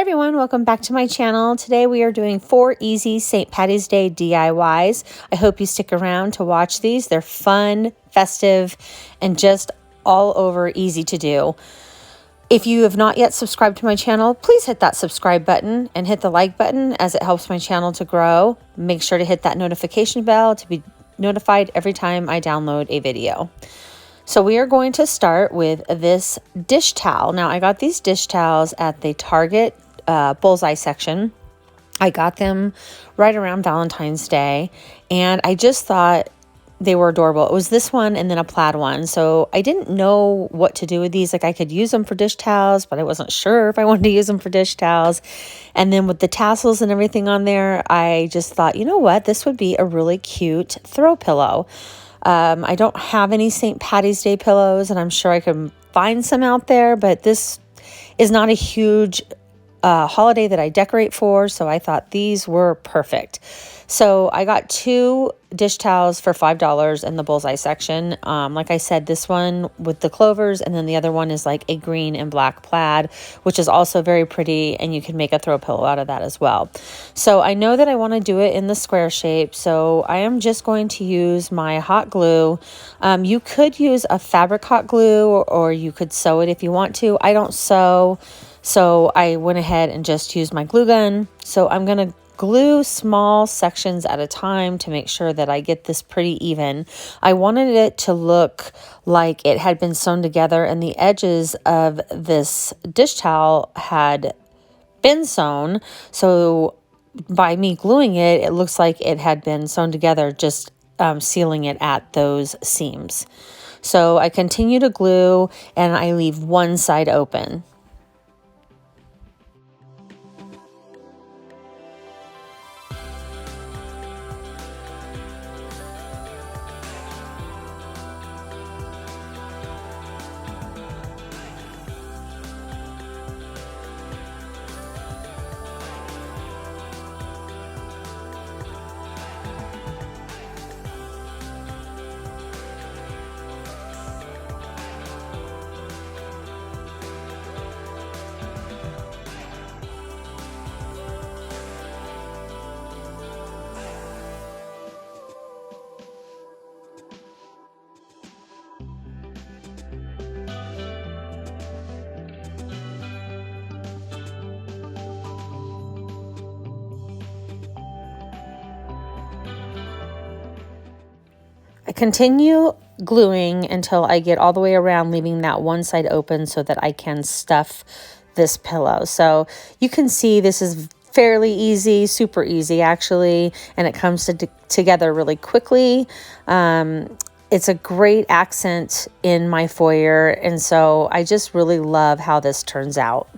everyone, welcome back to my channel. Today we are doing 4 easy St. Patty's Day DIYs. I hope you stick around to watch these. They're fun, festive, and just all over easy to do. If you have not yet subscribed to my channel, please hit that subscribe button and hit the like button as it helps my channel to grow. Make sure to hit that notification bell to be notified every time I download a video. So we are going to start with this dish towel. Now I got these dish towels at the Target bullseye section. I got them right around Valentine's Day, and I just thought they were adorable. It was this one and then a plaid one. So I didn't know what to do with these. Like, I could use them for dish towels, but I wasn't sure if I wanted to use them for dish towels. And then with the tassels and everything on there, I just thought, you know what, this would be a really cute throw pillow. I don't have any St. Patty's Day pillows, and I'm sure I can find some out there, but this is not a huge holiday that I decorate for, so I thought these were perfect. So I got 2 dish towels for $5 in the bullseye section. Like I said, this one with the clovers, and then the other one is like a green and black plaid, which is also very pretty, and you can make a throw pillow out of that as well. So I know that I want to do it in the square shape, so I am just going to use my hot glue. You could use a fabric hot glue, or you could sew it if you want to. I don't sew, so I went ahead and just used my glue gun. So I'm going to glue small sections at a time to make sure that I get this pretty even. I wanted it to look like it had been sewn together, and the edges of this dish towel had been sewn. So by me gluing it, it looks like it had been sewn together, just sealing it at those seams. So I continue to glue, and I leave one side open. I continue gluing until I get all the way around, leaving that one side open so that I can stuff this pillow. So you can see this is fairly easy, super easy actually, and it comes together really quickly. It's a great accent in my foyer, and so I just really love how this turns out.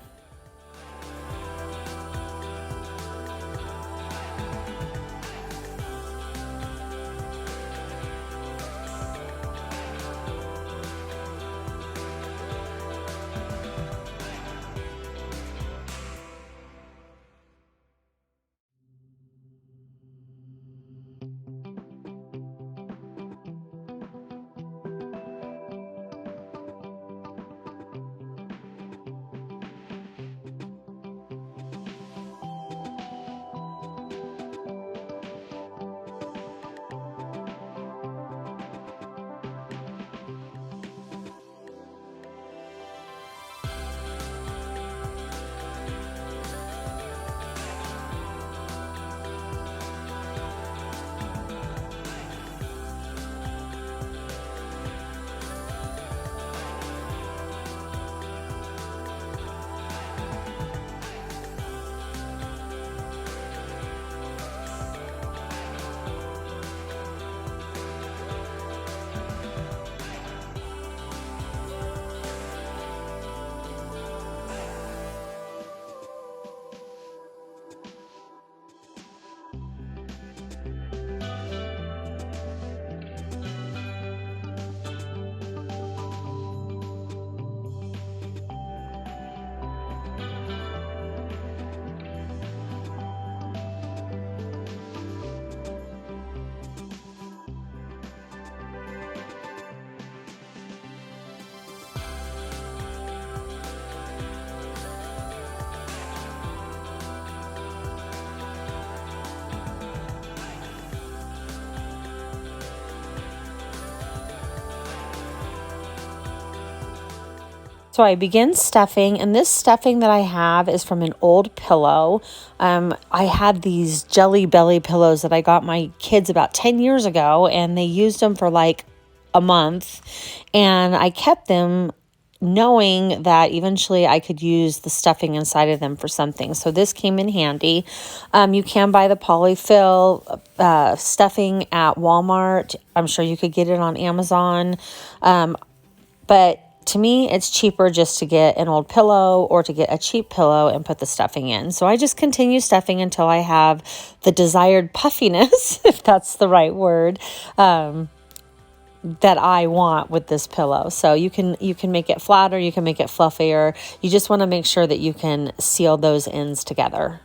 So I begin stuffing, and this stuffing that I have is from an old pillow. I had these Jelly Belly pillows that I got my kids about 10 years ago, and they used them for like a month, and I kept them knowing that eventually I could use the stuffing inside of them for something. So this came in handy. You can buy the polyfill stuffing at Walmart. I'm sure you could get it on Amazon. But to me, it's cheaper just to get an old pillow or to get a cheap pillow and put the stuffing in. So I just continue stuffing until I have the desired puffiness, if that's the right word, that I want with this pillow. So you can make it flatter, you can make it fluffier. You just want to make sure that you can seal those ends together.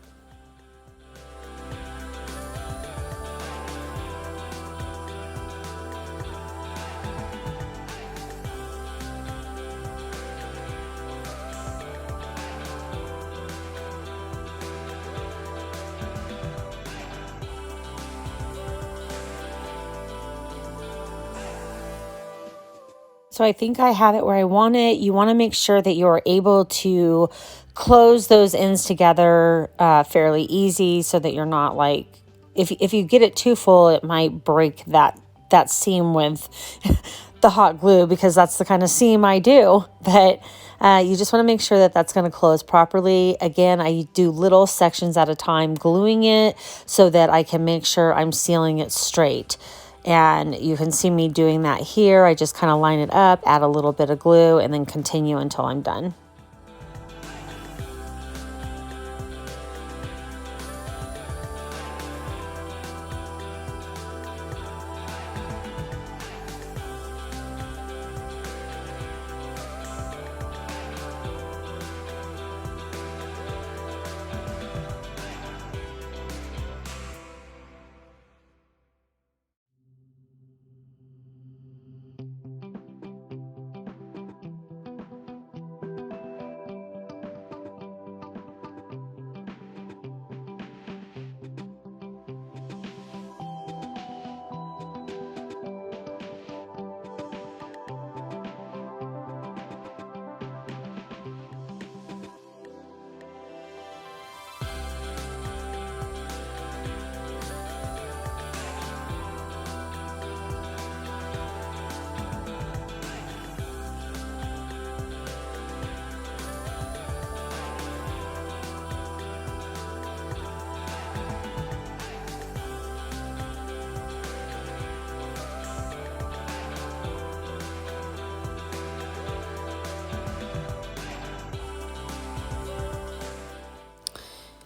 So I think I have it where I want it. You want to make sure that you're able to close those ends together fairly easy, so that you're not like, if you get it too full, it might break that seam with the hot glue, because that's the kind of seam I do. But you just want to make sure that that's going to close properly. Again, I do little sections at a time, gluing it so that I can make sure I'm sealing it straight. And you can see me doing that here. I just kind of line it up, add a little bit of glue, and then continue until I'm done.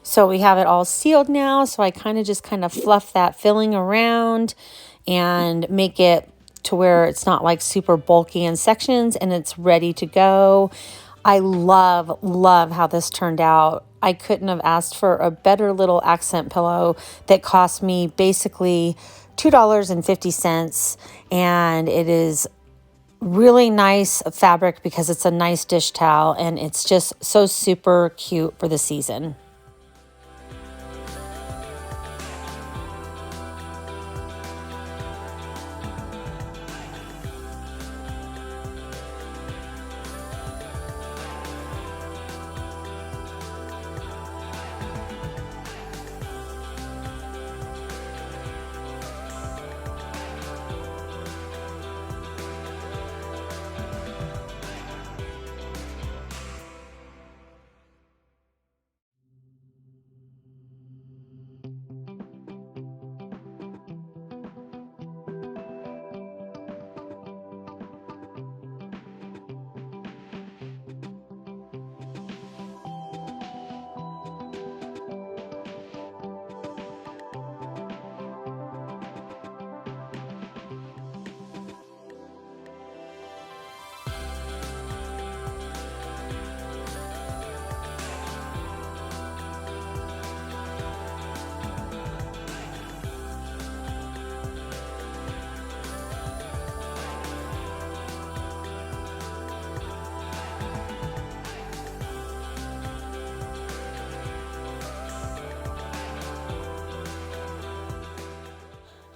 So we have it all sealed now. So I kind of fluff that filling around and make it to where it's not like super bulky in sections, and it's ready to go. I love how this turned out. I couldn't have asked for a better little accent pillow that cost me basically $2.50, and it is really nice fabric because it's a nice dish towel, and it's just so super cute for the season.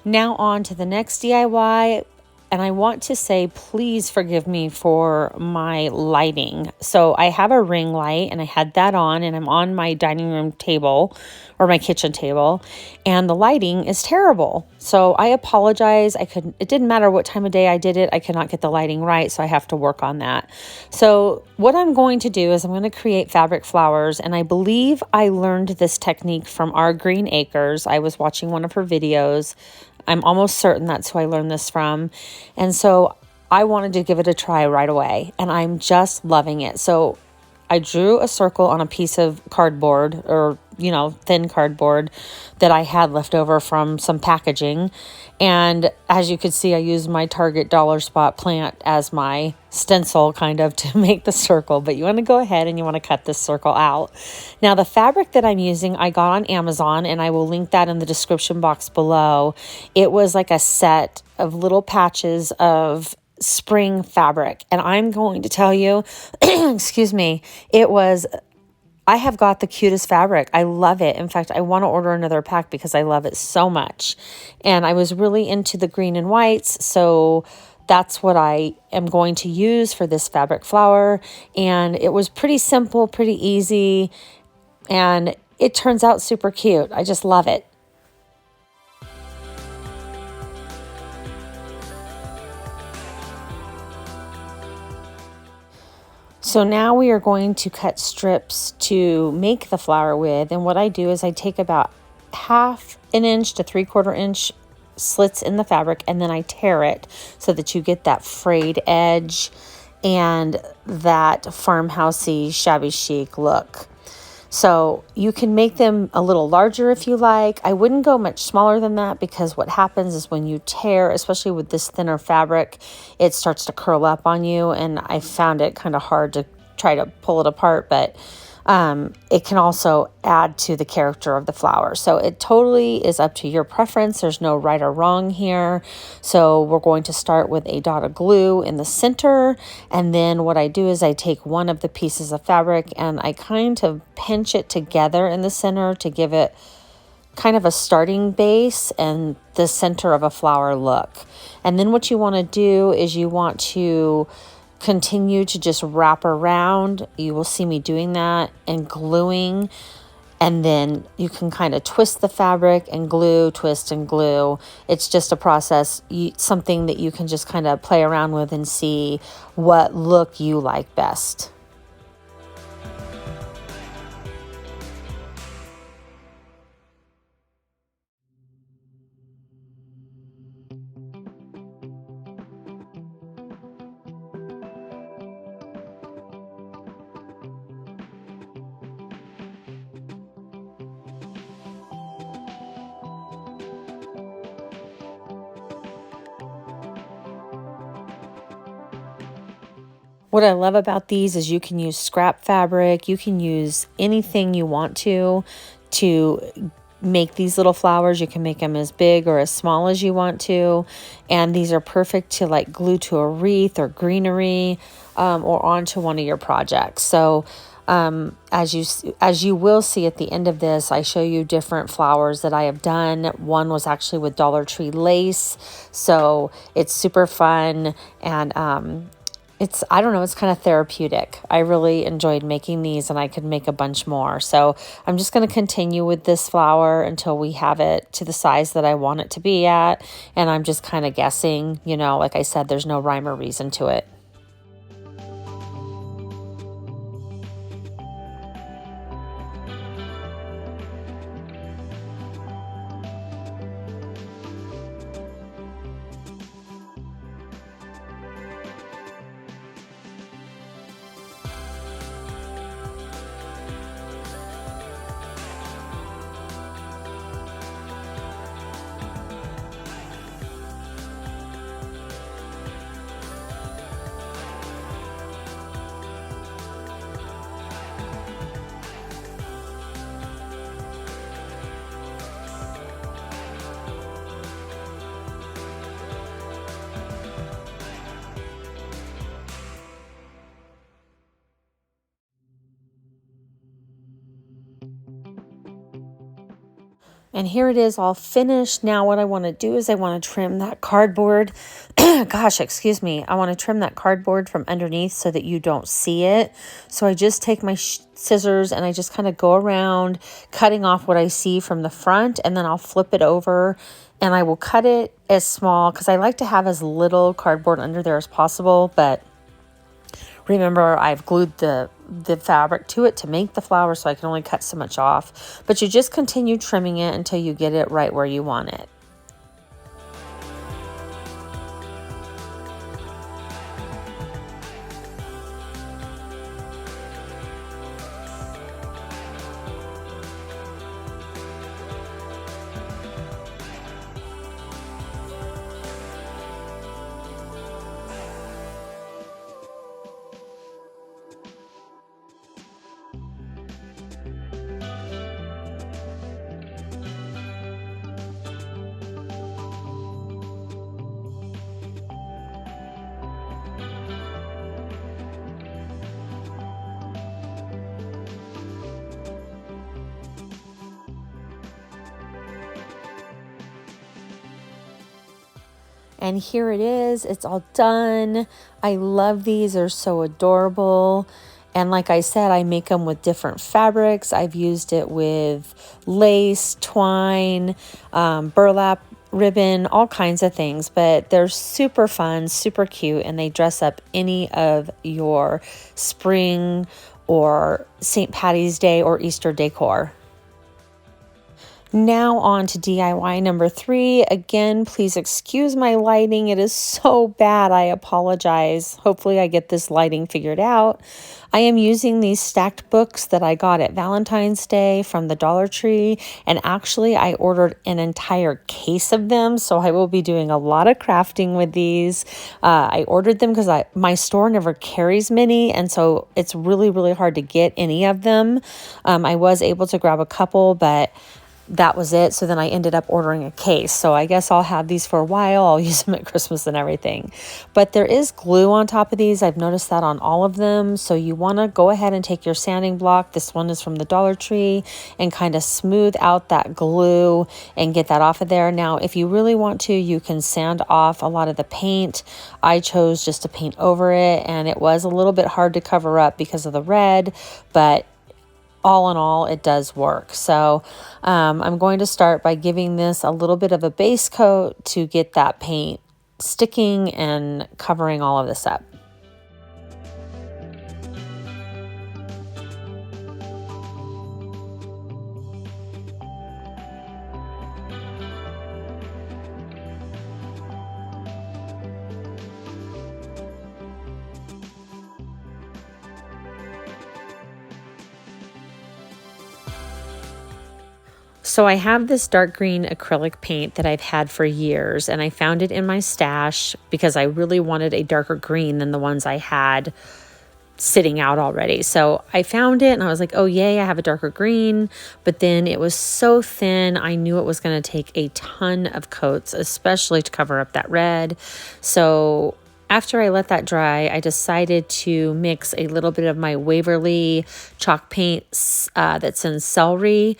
Now on to the next DIY. And I want to say, please forgive me for my lighting. So I have a ring light and I had that on, and I'm on my dining room table or my kitchen table, and the lighting is terrible. So I apologize. It didn't matter what time of day I did it. I could not get the lighting right. So I have to work on that. So what I'm going to do is I'm going to create fabric flowers. And I believe I learned this technique from our Green Acres. I was watching one of her videos. I'm almost certain that's who I learned this from. And so I wanted to give it a try right away, and I'm just loving it. So I drew a circle on a piece of cardboard, or, thin cardboard that I had left over from some packaging. And as you could see, I used my Target Dollar Spot plant as my stencil kind of to make the circle. But you want to go ahead and you want to cut this circle out. Now, the fabric that I'm using, I got on Amazon, and I will link that in the description box below. It was like a set of little patches of spring fabric. And I'm going to tell you, excuse me, I have got the cutest fabric. I love it. In fact, I want to order another pack because I love it so much. And I was really into the green and whites, so that's what I am going to use for this fabric flower. And it was pretty simple, pretty easy, and it turns out super cute. I just love it. So now we are going to cut strips to make the flower with. And what I do is I take about 1/2 inch to 3/4 inch slits in the fabric, and then I tear it so that you get that frayed edge and that farmhousey, shabby chic look. So you can make them a little larger if you like. I wouldn't go much smaller than that, because what happens is when you tear, especially with this thinner fabric, it starts to curl up on you. And I found it kind of hard to try to pull it apart, but it can also add to the character of the flower. So it totally is up to your preference. There's no right or wrong here. So we're going to start with a dot of glue in the center. And then what I do is I take one of the pieces of fabric and I kind of pinch it together in the center to give it kind of a starting base and the center of a flower look. And then what you want to do is you want to continue to just wrap around. You will see me doing that and gluing, and then you can kind of twist the fabric and glue, twist and glue. It's just a process, something that you can just kind of play around with and see what look you like best. What I love about these is you can use scrap fabric. You can use anything you want to make these little flowers. You can make them as big or as small as you want to. And these are perfect to like glue to a wreath or greenery, or onto one of your projects. So as you will see at the end of this, I show you different flowers that I have done. One was actually with Dollar Tree lace. So it's super fun, and I don't know, it's kind of therapeutic. I really enjoyed making these, and I could make a bunch more. So I'm just going to continue with this flower until we have it to the size that I want it to be at. And I'm just kind of guessing, like I said, there's no rhyme or reason to it. And here it is all finished. Now what I want to do is I want to trim that cardboard gosh, excuse me, I want to trim that cardboard from underneath so that you don't see it. So I just take my scissors and I just kind of go around cutting off what I see from the front, and then I'll flip it over and I will cut it as small because I like to have as little cardboard under there as possible. But remember, I've glued the fabric to it to make the flower, so I can only cut so much off. But you just continue trimming it until you get it right where you want it. And here it is. It's all done. I love these. They're so adorable. And like I said, I make them with different fabrics. I've used it with lace, twine, burlap ribbon, all kinds of things. But they're super fun, super cute, and they dress up any of your spring or St. Patty's Day or Easter decor. Now on to DIY number 3. Again, please excuse my lighting. It is so bad. I apologize. Hopefully I get this lighting figured out. I am using these stacked books that I got at Valentine's Day from the Dollar Tree. And actually I ordered an entire case of them. So I will be doing a lot of crafting with these. I ordered them because my store never carries many. And so it's really, really hard to get any of them. I was able to grab a couple, but that was it. So then I ended up ordering a case. So I guess I'll have these for a while. I'll use them at Christmas and everything. But there is glue on top of these. I've noticed that on all of them. So you want to go ahead and take your sanding block. This one is from the Dollar Tree, and kind of smooth out that glue and get that off of there. Now, if you really want to, you can sand off a lot of the paint. I chose just to paint over it, and it was a little bit hard to cover up because of the red, but all in all, it does work. So I'm going to start by giving this a little bit of a base coat to get that paint sticking and covering all of this up. So I have this dark green acrylic paint that I've had for years, and I found it in my stash because I really wanted a darker green than the ones I had sitting out already. So I found it and I was like, oh yay, I have a darker green. But then it was so thin, I knew it was going to take a ton of coats, especially to cover up that red. So after I let that dry, I decided to mix a little bit of my Waverly chalk paint that's in celery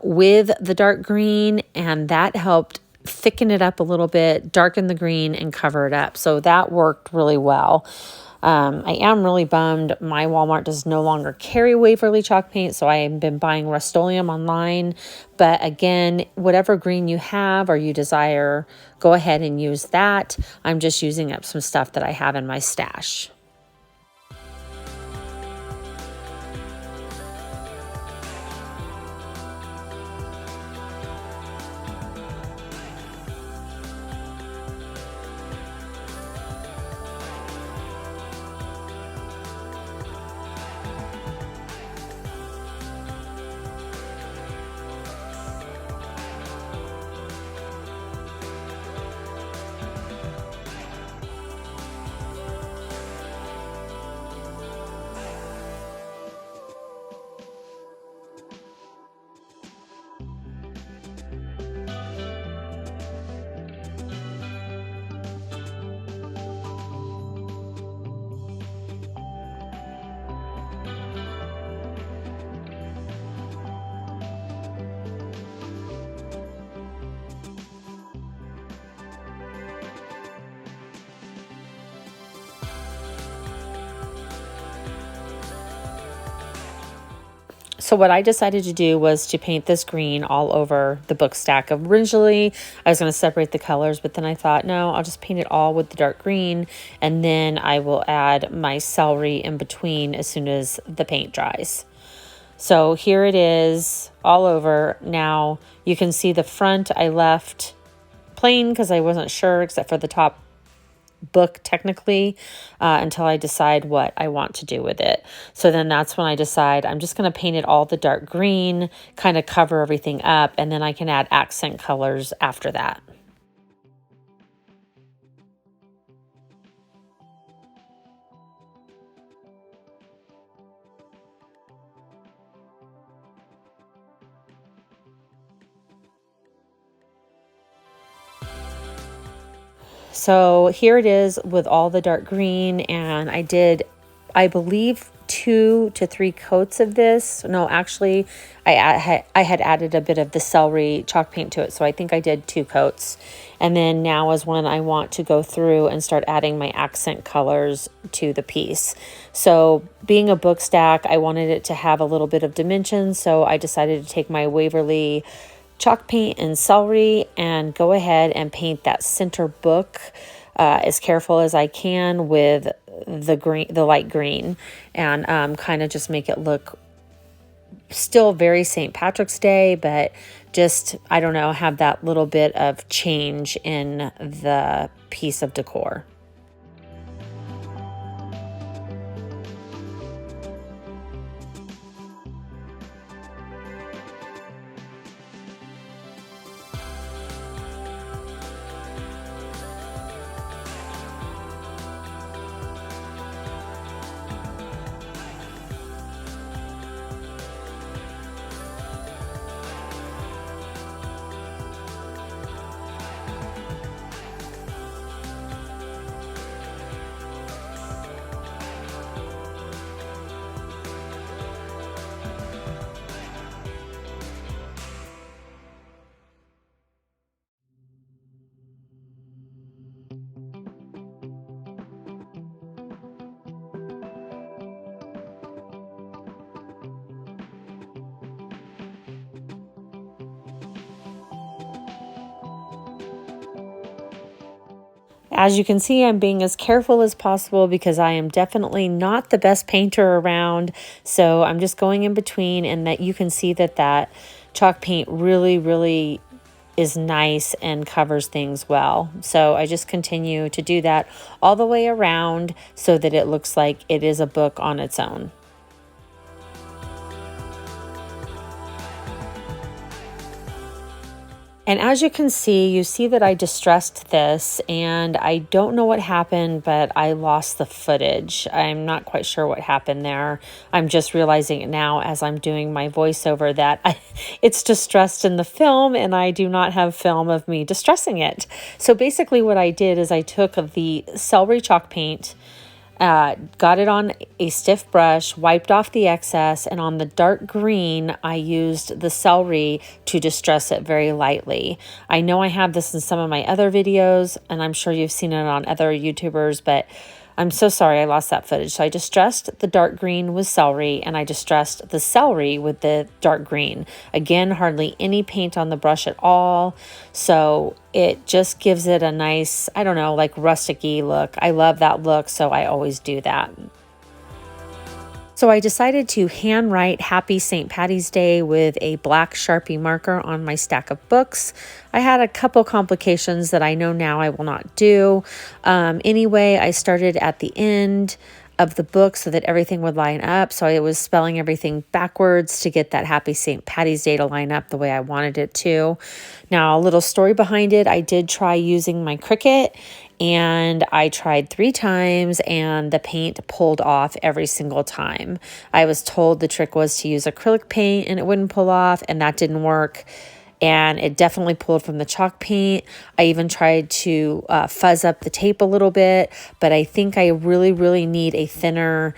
with the dark green, and that helped thicken it up a little bit, darken the green, and cover it up. So that worked really well. I am really bummed my Walmart does no longer carry Waverly chalk paint, so I have been buying Rust-Oleum online. But again, whatever green you have or you desire, go ahead and use that. I'm just using up some stuff that I have in my stash. So what I decided to do was to paint this green all over the book stack. Originally, I was going to separate the colors, but then I thought, no, I'll just paint it all with the dark green, and then I will add my celery in between as soon as the paint dries. So here it is all over. Now you can see the front I left plain because I wasn't sure, except for the top book technically, until I decide what I want to do with it. So then that's when I decide I'm just going to paint it all the dark green, kind of cover everything up, and then I can add accent colors after that. So here it is with all the dark green, and I did, I believe, 2 to 3 coats of this. No, actually, I had added a bit of the celery chalk paint to it, so I think I did 2 coats. And then now is when I want to go through and start adding my accent colors to the piece. So being a book stack, I wanted it to have a little bit of dimension, so I decided to take my Waverly chalk paint and celery and go ahead and paint that center book as careful as I can with the light green, and kind of just make it look still very St. Patrick's Day, but just, I don't know, have that little bit of change in the piece of decor. As you can see, I'm being as careful as possible because I am definitely not the best painter around. So I'm just going in between, and that you can see that that chalk paint really is nice and covers things well. So I just continue to do that all the way around so that it looks like it is a book on its own. And as you can see, you see that I distressed this, and I don't know what happened, but I lost the footage. I'm not quite sure what happened there. I'm just realizing it now as I'm doing my voiceover that it's distressed in the film, and I do not have film of me distressing it. So basically what I did is I took the celery chalk paint, got it on a stiff brush, wiped off the excess, and on the dark green, I used the celery to distress it very lightly. I know I have this in some of my other videos, and I'm sure you've seen it on other YouTubers, but I'm so sorry I lost that footage. So I distressed the dark green with celery, and I distressed the celery with the dark green. Again, hardly any paint on the brush at all. So it just gives it a nice, I don't know, like rustic-y look. I love that look, so I always do that. So I decided to handwrite Happy St. Patty's Day with a black Sharpie marker on my stack of books. I had a couple complications that I know now I will not do. Anyway, I started at the end of the book so that everything would line up. So I was spelling everything backwards to get that Happy St. Patty's Day to line up the way I wanted it to. Now, a little story behind it, I did try using my Cricut, and I tried 3 times and the paint pulled off every single time. I was told the trick was to use acrylic paint and it wouldn't pull off, and that didn't work. And it definitely pulled from the chalk paint. I even tried to fuzz up the tape a little bit, but I think I really need a thinner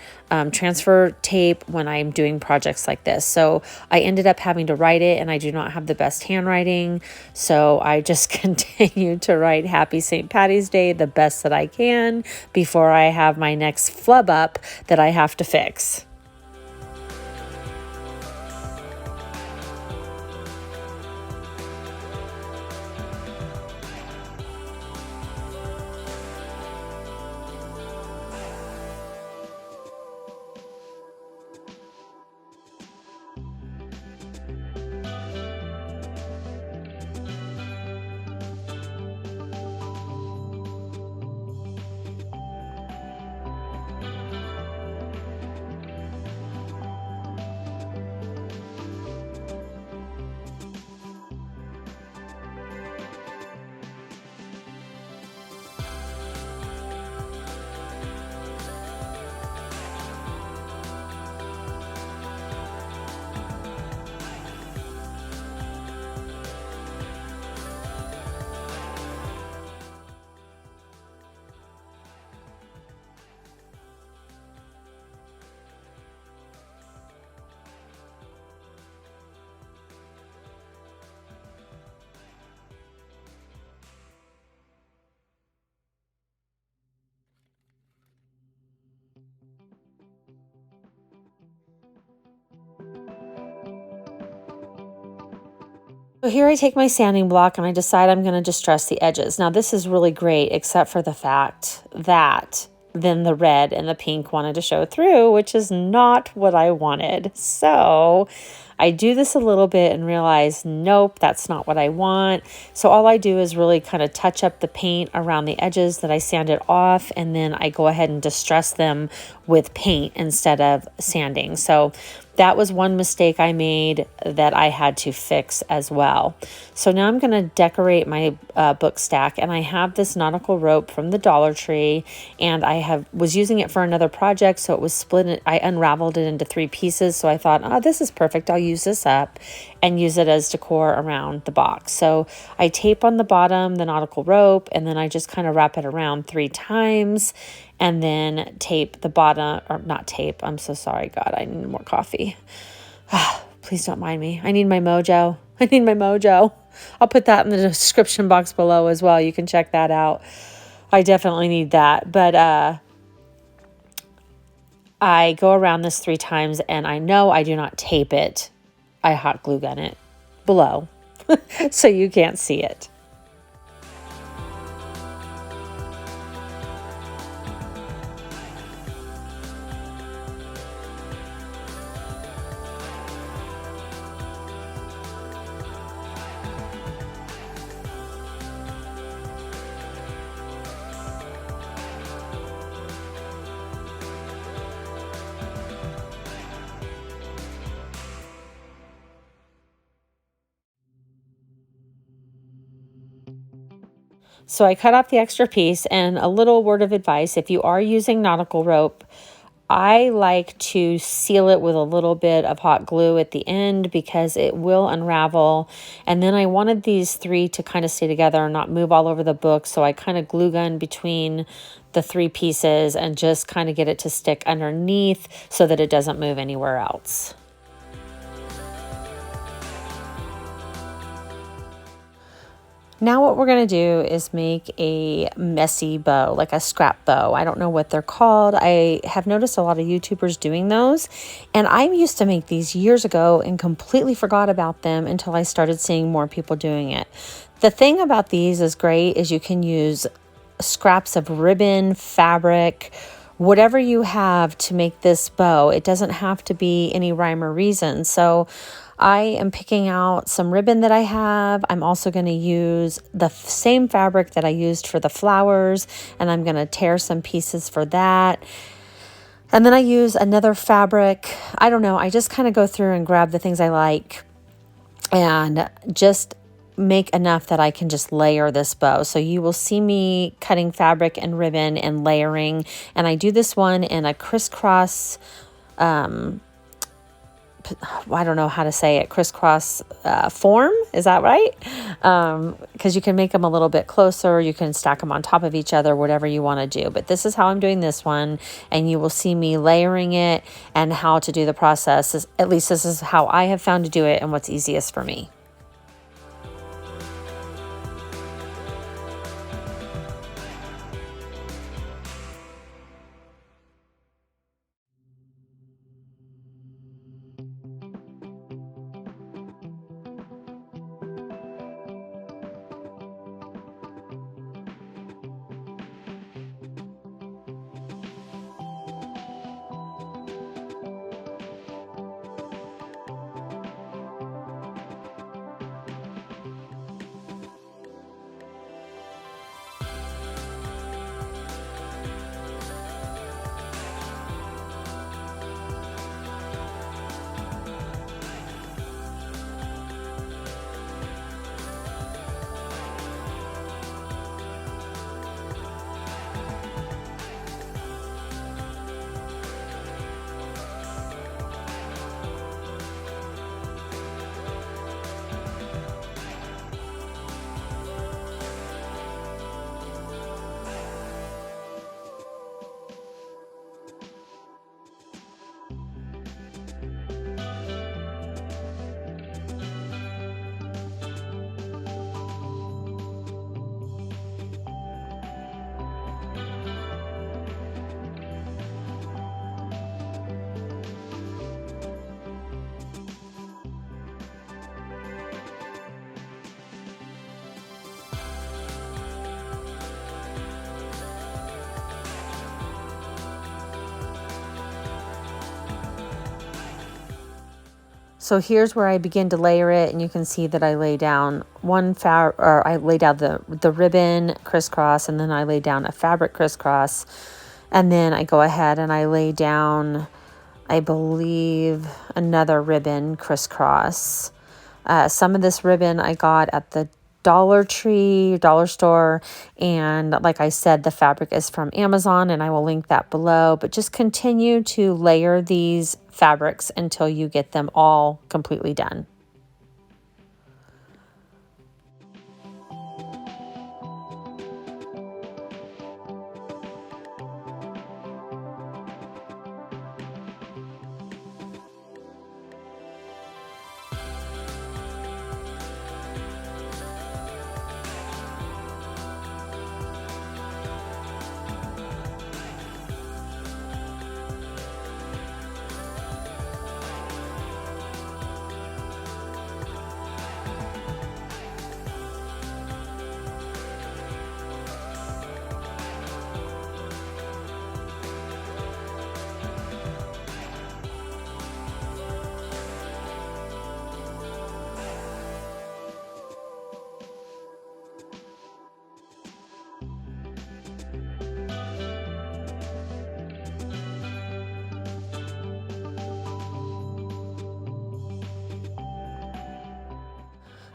transfer tape when I'm doing projects like this. So I ended up having to write it, and I do not have the best handwriting. So I just continue to write Happy St. Patty's Day the best that I can before I have my next flub up that I have to fix. So here I take my sanding block and I decide I'm going to distress the edges. Now this is really great, except for the fact that then the red and the pink wanted to show through, which is not what I wanted. So I do this a little bit and realize, nope, that's not what I want. So all I do is really kind of touch up the paint around the edges that I sanded off, and then I go ahead and distress them with paint instead of sanding. So that was one mistake I made that I had to fix as well. So now I'm going to decorate my book stack, and I have this nautical rope from the Dollar Tree, and I was using it for another project, so it was split. I unraveled it into 3 pieces, so I thought, oh, this is perfect. I'll use this up and use it as decor around the box. So I tape on the bottom the nautical rope, and then I just kind of wrap it around 3 times, and then tape the bottom, or not tape, I'm so sorry, God, I need more coffee. Please don't mind me. I need my mojo. I need my mojo. I'll put that in the description box below as well. You can check that out. I definitely need that. But I go around this 3 times, and I know I do not tape it. I hot glue gun it below so you can't see it. So I cut off the extra piece, and a little word of advice, if you are using nautical rope, I like to seal it with a little bit of hot glue at the end because it will unravel. And then I wanted these 3 to kind of stay together and not move all over the book. So I kind of glue gun between the 3 pieces and just kind of get it to stick underneath so that it doesn't move anywhere else. Now what we're going to do is make a messy bow, like a scrap bow. I don't know what they're called. I have noticed a lot of YouTubers doing those, and I used to make these years ago and completely forgot about them until I started seeing more people doing it. The thing about these is great is you can use scraps of ribbon, fabric, whatever you have to make this bow. It doesn't have to be any rhyme or reason. So I am picking out some ribbon that I have. I'm also going to use the same fabric that I used for the flowers, and I'm going to tear some pieces for that. And then I use another fabric. I don't know. I just kind of go through and grab the things I like and just make enough that I can just layer this bow. So you will see me cutting fabric and ribbon and layering. And I do this one in a crisscross, I don't know how to say it, crisscross form. Is that right? Because you can make them a little bit closer. You can stack them on top of each other, whatever you want to do. But this is how I'm doing this one. And you will see me layering it and how to do the process. At least this is how I have found to do it and what's easiest for me. So here's where I begin to layer it, and you can see that I lay down I lay down the ribbon crisscross, and then I lay down a fabric crisscross, and then I go ahead and I lay down, I believe, another ribbon crisscross. Some of this ribbon I got at the Dollar Tree, dollar store, and like I said, the fabric is from Amazon, and I will link that below. But just continue to layer these fabrics until you get them all completely done.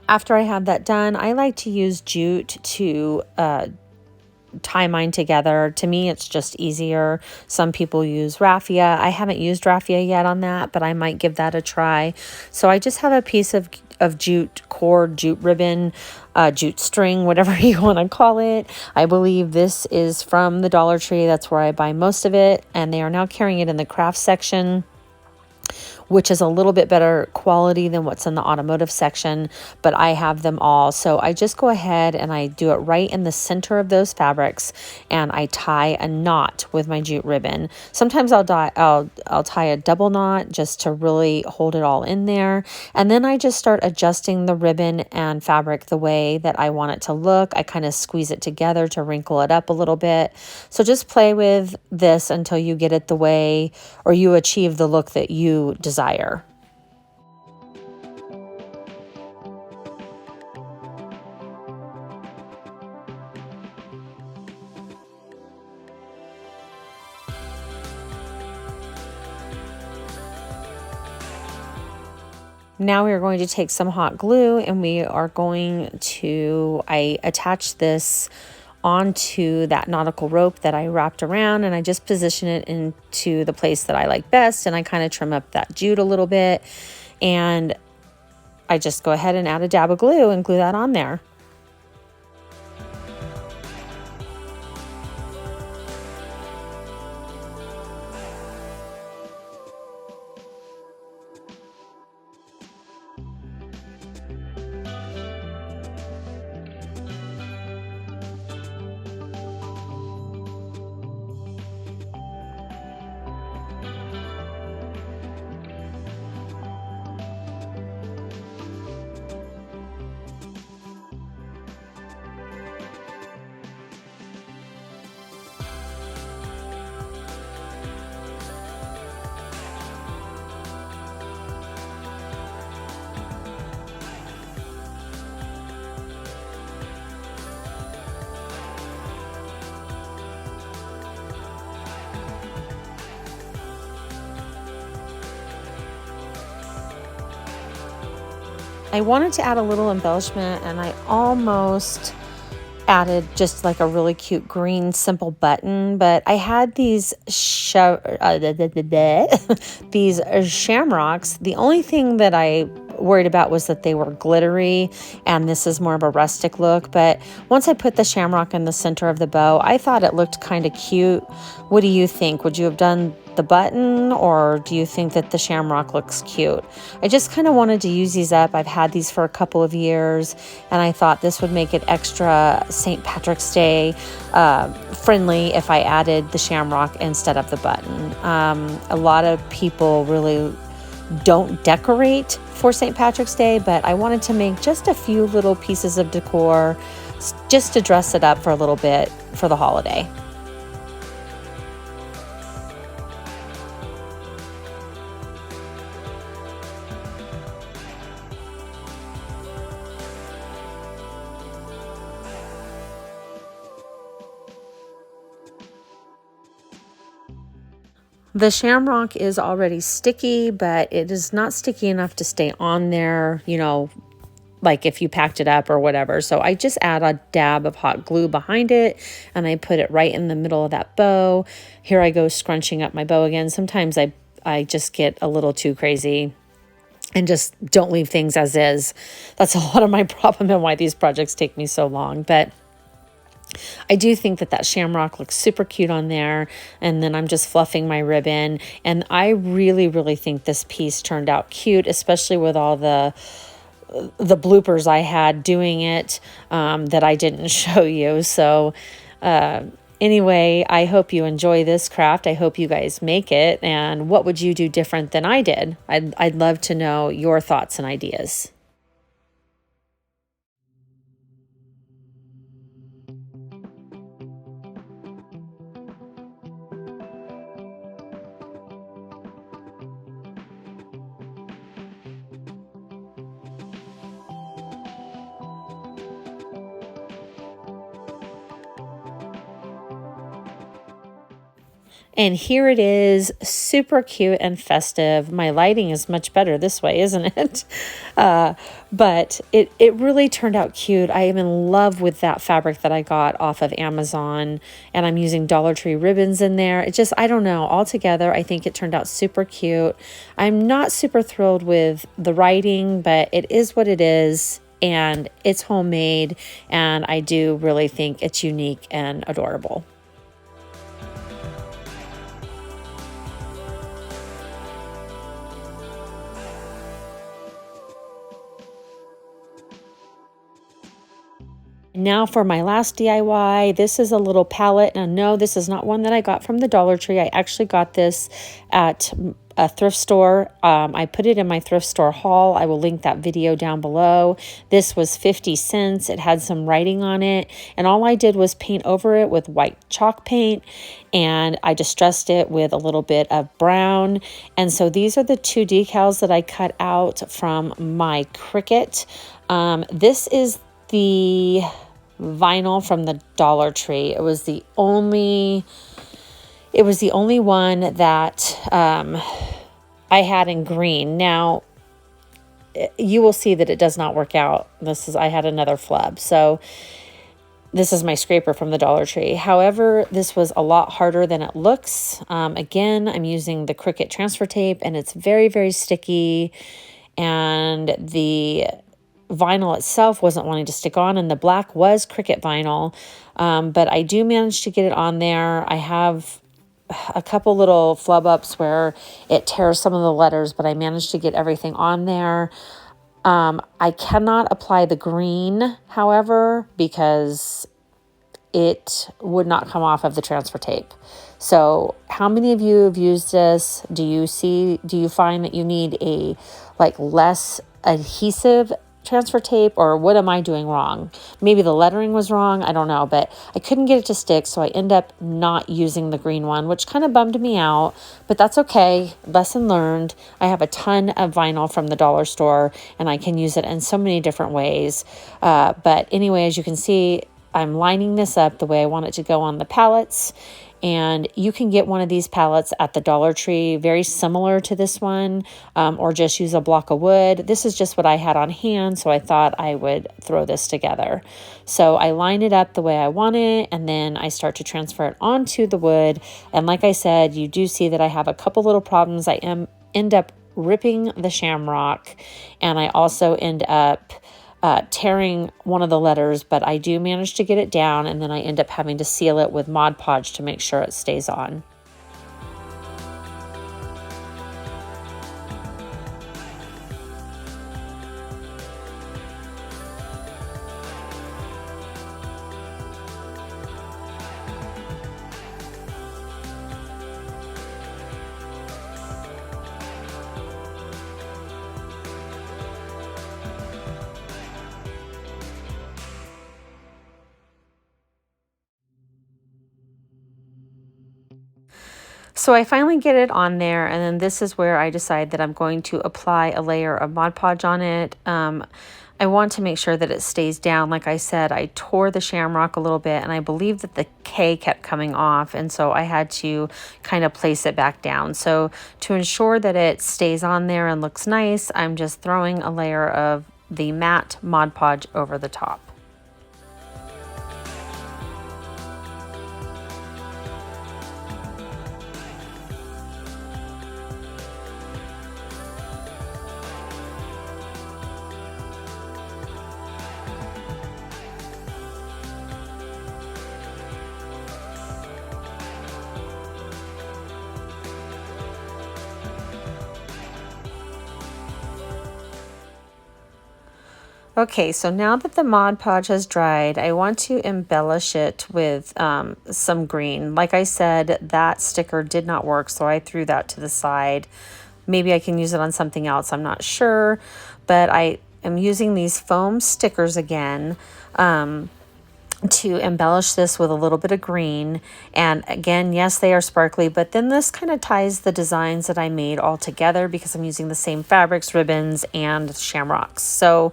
After I have that done, I like to use jute to tie mine together. To me, it's just easier. Some people use raffia. I haven't used raffia yet on that, but I might give that a try. So I just have a piece of jute cord, jute ribbon, jute string, whatever you want to call it. I believe this is from the Dollar Tree. That's where I buy most of it. And they are now carrying it in the craft section, which is a little bit better quality than what's in the automotive section, but I have them all. So I just go ahead and I do it right in the center of those fabrics, and I tie a knot with my jute ribbon. Sometimes I'll tie a double knot just to really hold it all in there. And then I just start adjusting the ribbon and fabric the way that I want it to look. I kind of squeeze it together to wrinkle it up a little bit. So just play with this until you get it the way, or you achieve the look that you desire. Now we are going to take some hot glue, and I attach this onto that nautical rope that I wrapped around, and I just position it into the place that I like best, and I kind of trim up that jute a little bit, and I just go ahead and add a dab of glue and glue that on there. I wanted to add a little embellishment, and I almost added just like a really cute green simple button, but I had these these shamrocks. The only thing that I worried about was that they were glittery, and this is more of a rustic look. But once I put the shamrock in the center of the bow, I thought it looked kind of cute. What do you think? Would you have done the button, or do you think that the shamrock looks cute? I just kind of wanted to use these up. I've had these for a couple of years, and I thought this would make it extra St. Patrick's Day friendly if I added the shamrock instead of the button. A lot of people really don't decorate for St. Patrick's Day, but I wanted to make just a few little pieces of decor just to dress it up for a little bit for the holiday. The shamrock is already sticky, but it is not sticky enough to stay on there, you know, like if you packed it up or whatever. So I just add a dab of hot glue behind it and I put it right in the middle of that bow. Here I go scrunching up my bow again. Sometimes I just get a little too crazy and just don't leave things as is. That's a lot of my problem and why these projects take me so long. But I do think that that shamrock looks super cute on there. And then I'm just fluffing my ribbon. And I really, really think this piece turned out cute, especially with all the bloopers I had doing it that I didn't show you. So anyway, I hope you enjoy this craft. I hope you guys make it. And what would you do different than I did? I'd love to know your thoughts and ideas. And here it is, super cute and festive. My lighting is much better this way, isn't it? But it really turned out cute. I am in love with that fabric that I got off of Amazon, and I'm using Dollar Tree ribbons in there. It just, I don't know, altogether, I think it turned out super cute. I'm not super thrilled with the writing, but it is what it is, and it's homemade, and I do really think it's unique and adorable. Now for my last DIY, this is a little palette. Now, no, this is not one that I got from the Dollar Tree. I actually got this at a thrift store. I put it in my thrift store haul. I will link that video down below. This was 50 cents. It had some writing on it, and all I did was paint over it with white chalk paint, and I distressed it with a little bit of brown. And so these are the two decals that I cut out from my Cricut. This is the vinyl from the Dollar Tree. It was the only one that I had in green. Now you will see that it does not work out. I had another flub. So this is my scraper from the Dollar Tree. However, this was a lot harder than it looks. Again, I'm using the Cricut transfer tape, and it's very, very sticky, and the vinyl itself wasn't wanting to stick on, and the black was Cricut vinyl, but I do manage to get it on there. I have a couple little flub ups where it tears some of the letters, but I managed to get everything on there. I cannot apply the green, however, because it would not come off of the transfer tape. So how many of you have used this? Do you find that you need a less adhesive transfer tape, or what am I doing wrong? Maybe the lettering was wrong, I don't know, but I couldn't get it to stick, so I end up not using the green one, which kind of bummed me out, but that's okay. Lesson learned. I have a ton of vinyl from the dollar store, and I can use it in so many different ways. But anyway, as you can see, I'm lining this up the way I want it to go on the palettes. And you can get one of these palettes at the Dollar Tree, very similar to this one, or just use a block of wood. This is just what I had on hand, so I thought I would throw this together. So I line it up the way I want it, and then I start to transfer it onto the wood. And like I said, you do see that I have a couple little problems. I end up ripping the shamrock, and I also end up tearing one of the letters, but I do manage to get it down, and then I end up having to seal it with Mod Podge to make sure it stays on. So I finally get it on there, and then this is where I decide that I'm going to apply a layer of Mod Podge on it. I want to make sure that it stays down. Like I said, I tore the shamrock a little bit, and I believe that the K kept coming off, and so I had to kind of place it back down. So to ensure that it stays on there and looks nice, I'm just throwing a layer of the matte Mod Podge over the top. Okay, so now that the Mod Podge has dried, I want to embellish it with some green. Like I said, that sticker did not work, so I threw that to the side. Maybe I can use it on something else, I'm not sure. But I am using these foam stickers again to embellish this with a little bit of green. And again, yes, they are sparkly, but then this kind of ties the designs that I made all together because I'm using the same fabrics, ribbons, and shamrocks. So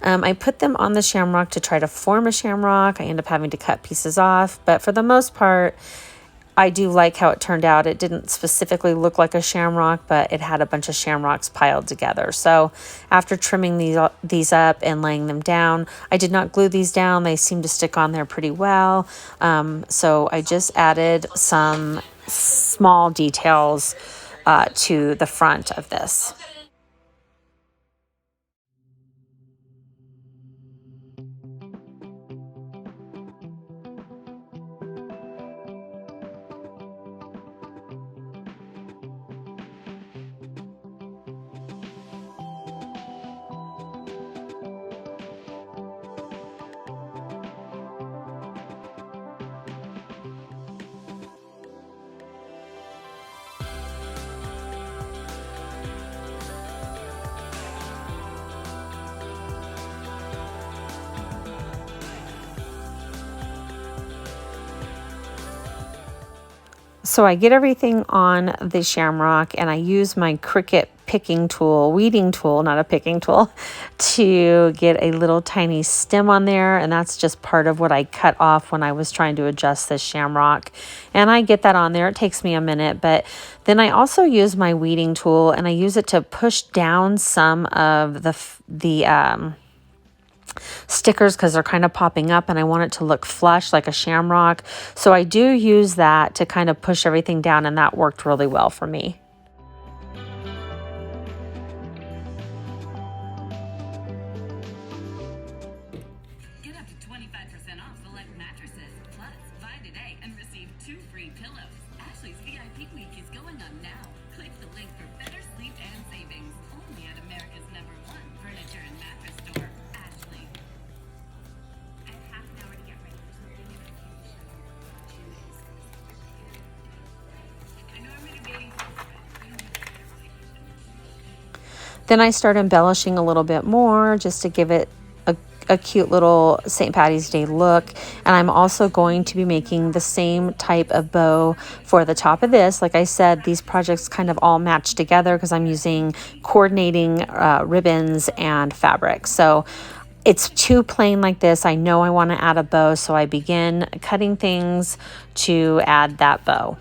I put them on the shamrock to try to form a shamrock. I end up having to cut pieces off, but for the most part, I do like how it turned out. It didn't specifically look like a shamrock, but it had a bunch of shamrocks piled together. So after trimming these up and laying them down, I did not glue these down. They seem to stick on there pretty well. So I just added some small details to the front of this. So I get everything on the shamrock, and I use my Cricut picking tool, weeding tool, not a picking tool, to get a little tiny stem on there. And that's just part of what I cut off when I was trying to adjust this shamrock. And I get that on there. It takes me a minute, but then I also use my weeding tool, and I use it to push down some of the stickers because they're kind of popping up, and I want it to look flush like a shamrock. So I do use that to kind of push everything down, and that worked really well for me. Get up to 25% off select mattresses. Plus, buy today and receive 2 free pillows. Ashley's VIP week is going on now. Click the link for better sleep and savings. Only at America's #1 furniture and mattress store, Ashley. I have half an hour to get ready for something, and I can show you what June is. I know I'm really waiting for this, but you don't have to get a vacation. Then I start embellishing a little bit more just to give it a cute little St. Patty's Day look. And I'm also going to be making the same type of bow for the top of this. Like I said, these projects kind of all match together because I'm using coordinating ribbons and fabric. So it's too plain like this. I know I want to add a bow, so I begin cutting things to add that bow.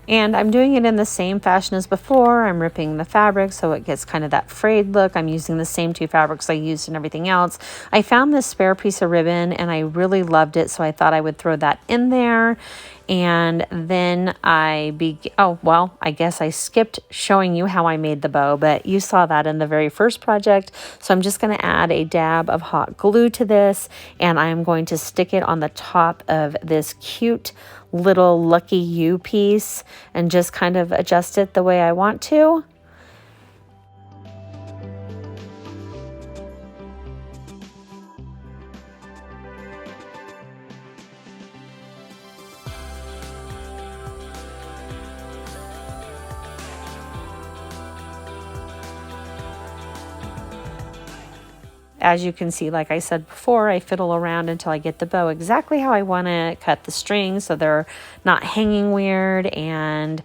And I'm doing it in the same fashion as before. I'm ripping the fabric so it gets kind of that frayed look. I'm using the same 2 fabrics I used and everything else. I found this spare piece of ribbon and I really loved it, so I thought I would throw that in there. And then I guess I skipped showing you how I made the bow, but you saw that in the very first project. So I'm just going to add a dab of hot glue to this, and I'm going to stick it on the top of this cute little Lucky You piece and just kind of adjust it the way I want to. as you can see, like I said before, I fiddle around until I get the bow exactly how I want to cut the strings so they're not hanging weird. And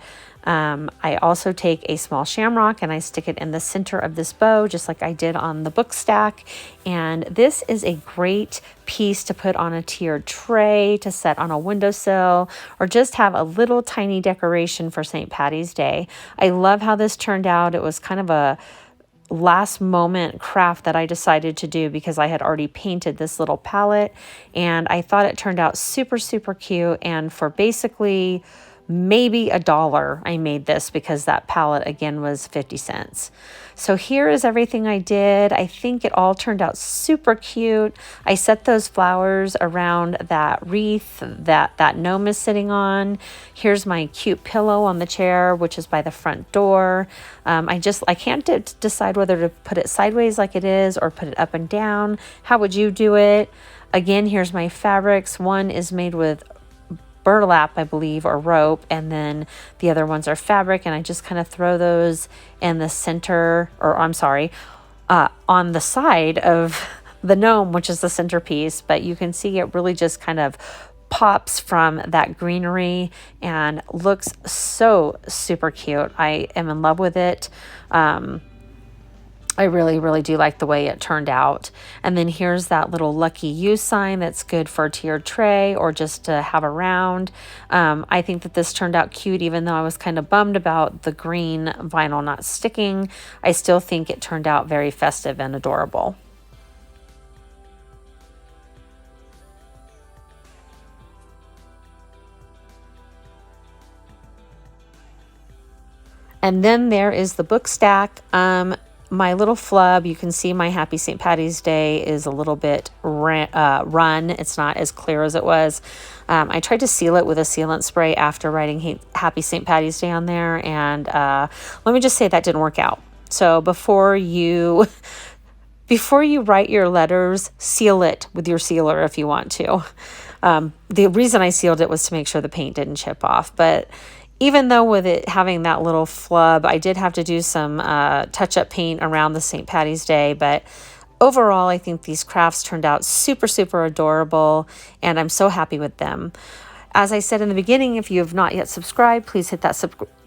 I also take a small shamrock and I stick it in the center of this bow, just like I did on the book stack. And this is a great piece to put on a tiered tray, to set on a windowsill, or just have a little tiny decoration for St. Patty's Day. I love how this turned out. It was kind of a last moment craft that I decided to do because I had already painted this little palette, and I thought it turned out super, super cute. And for basically maybe $1, I made this because that palette again was 50 cents. So here is everything I did. I think it all turned out super cute. I set those flowers around that wreath that gnome is sitting on. Here's my cute pillow on the chair, which is by the front door. I can't decide whether to put it sideways like it is or put it up and down. How would you do it? Again, here's my fabrics. One is made with burlap, I believe, or rope, and then the other ones are fabric, and I just kind of throw those in the center, or I'm sorry, on the side of the gnome, which is the centerpiece. But you can see it really just kind of pops from that greenery and looks so super cute. I am in love with it. I really, really do like the way it turned out. And then here's that little lucky you sign that's good for a tiered tray or just to have around. I think that this turned out cute, even though I was kind of bummed about the green vinyl not sticking. I still think it turned out very festive and adorable. And then there is the book stack. My little flub, you can see my Happy St. Patty's Day is a little bit run. It's not as clear as it was. I tried to seal it with a sealant spray after writing Happy St. Patty's Day on there, and let me just say that didn't work out. So before you write your letters, seal it with your sealer if you want to. The reason I sealed it was to make sure the paint didn't chip off, but even though with it having that little flub, I did have to do some touch-up paint around the St. Patty's Day. But overall, I think these crafts turned out super, super adorable, and I'm so happy with them. As I said in the beginning, if you have not yet subscribed, please hit that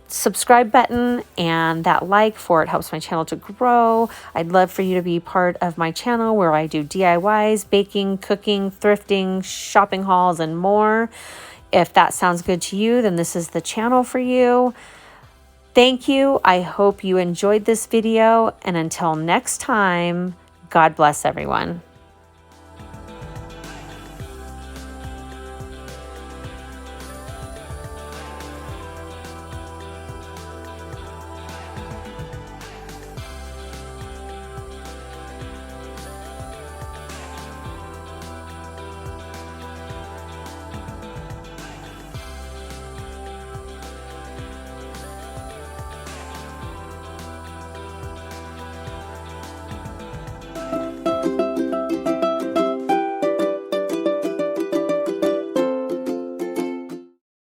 subscribe button and that like, for it helps my channel to grow. I'd love for you to be part of my channel where I do DIYs, baking, cooking, thrifting, shopping hauls, and more. If that sounds good to you, then this is the channel for you. Thank you. I hope you enjoyed this video. And until next time, God bless everyone.